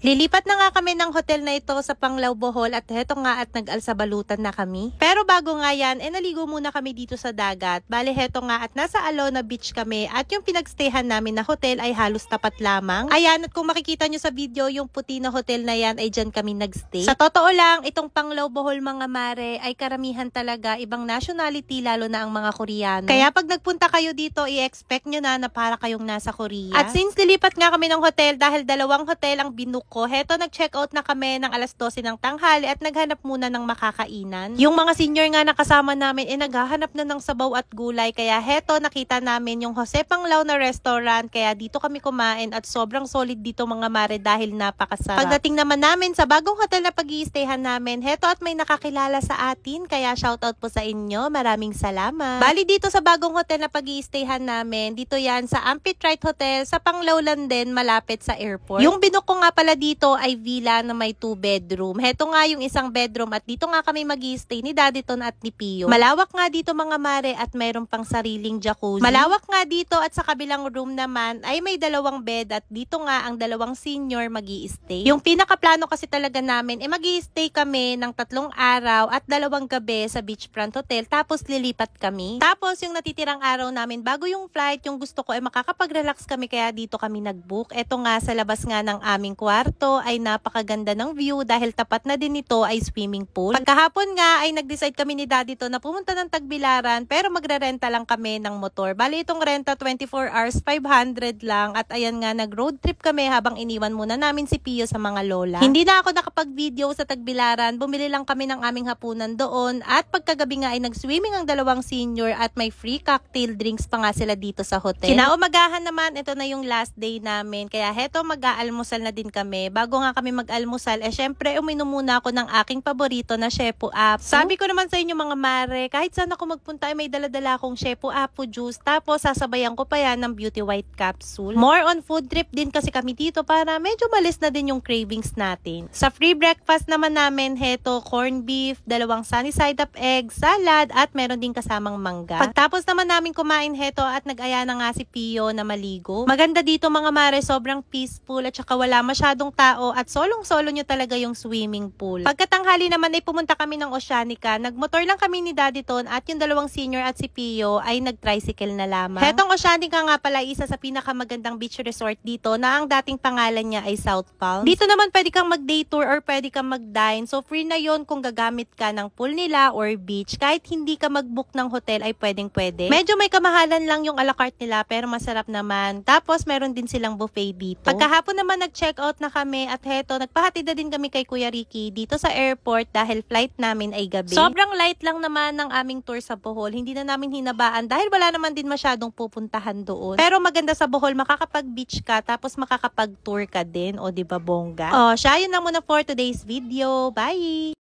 Lilipat na nga kami ng hotel na ito sa Panglao, Bohol at heto nga at nag-alsabalutan na kami. Pero bago nga yan, naligo muna kami dito sa dagat. Bale heto nga at nasa Alona Beach kami at yung pinagstayhan namin na hotel ay halos tapat lamang. Ayan, at kung makikita nyo sa video, yung puti na hotel na yan ay dyan kami nagstay. Sa totoo lang, itong Panglao, Bohol mga mare ay karamihan talaga ibang nationality, lalo na ang mga Koreano. Kaya pag nagpunta kayo dito, i-expect nyo na para kayong nasa Korea. At since lilipat nga kami ng hotel dahil dalawang hotel ang binook ko, heto nag-check out na kami ng alas 12 ng tanghali at naghanap muna ng makakainan. Yung mga senior nga nakasama namin naghahanap na ng sabaw at gulay, kaya heto nakita namin yung Jose Panglao na restaurant, kaya dito kami kumain at sobrang solid dito mga mare dahil napakasarap. Pagdating naman namin sa bagong hotel na pag-i-stayhan namin, heto at may nakakilala sa atin, kaya shoutout po sa inyo, maraming salamat. Bali dito sa bagong hotel na pag-i-stayhan namin, dito yan sa Amphitrite Hotel sa Panglao lang din, malapit sa airport. Yung binook ko nga pala dito ay villa na may 2 bedroom. Heto nga yung isang bedroom at dito nga kami mag-i-stay ni Daddy Ton at ni Pio. Malawak nga dito mga mare at mayroon pang sariling jacuzzi. Malawak nga dito at sa kabilang room naman ay may 2 bed at dito nga ang 2 senior mag-i-stay. Yung pinakaplano kasi talaga namin mag-i-stay kami ng 3 araw at 2 gabi sa Beachfront Hotel tapos lilipat kami. Tapos yung natitirang araw namin bago yung flight, yung gusto ko ay makakapag-relax kami kaya dito kami nag-book. Eto nga sa labas nga ng aming kwarto ay napakaganda ng view dahil tapat na din ito ay swimming pool. Pagkahapon nga ay nag-decide kami ni Daddy to na pumunta ng Tagbilaran pero magre-renta lang kami ng motor. Bali itong renta 24 hours 500 lang at ayan nga nag-road trip kami habang iniwan muna namin si Pio sa mga lola. Hindi na ako nakapag-video sa Tagbilaran, bumili lang kami ng aming hapunan doon at pagkagabi nga ay nag-swimming ang 2 senior at may free cocktail drinks pa nga sila dito sa hotel. Kinaumagahan naman, ito na yung last day namin kaya heto mag-aalmusal na din kami. Bago nga kami mag-almusal, syempre uminom muna ako ng aking paborito na Shepu Apu. Sabi ko naman sa inyo mga mare, kahit saan ako magpunta ay may dala-dala akong Shepu Apu juice, tapos sasabayan ko pa yan ng Beauty White capsule. More on food trip din kasi kami dito para medyo malis na din yung cravings natin. Sa free breakfast naman namin, heto corned beef, 2 sunny side up egg, salad, at meron din kasamang mangga. Pagtapos naman namin kumain heto at nag-aya na nga si Pio na maligo. Maganda dito mga mare, sobrang peaceful at saka wala masyadong tao at solong-solo nyo talaga yung swimming pool. Pagkatanghali naman ay pumunta kami ng Oceanica. Nagmotor lang kami ni Daddy Ton at yung 2 senior at si Pio ay nag-tricycle na lamang. Hetong Oceanica nga pala isa sa pinakamagandang beach resort dito na ang dating pangalan niya ay South Palms. Dito naman pwede kang mag-day tour or pwede kang mag-dine. So free na yon kung gagamit ka ng pool nila or beach. Kahit hindi ka mag-book ng hotel ay pwedeng-pwede. Medyo may kamahalan lang yung a la carte nila pero masarap naman. Tapos meron din silang buffet dito. Pagkahapon naman nag-check out na kami at heto, nagpahatid na din kami kay Kuya Ricky dito sa airport dahil flight namin ay gabi. Sobrang light lang naman ng aming tour sa Bohol. Hindi na namin hinabaan dahil wala naman din masyadong pupuntahan doon. Pero maganda sa Bohol, makakapag-beach ka tapos makakapag-tour ka din. O diba bongga? O siya, yun lang muna for today's video. Bye!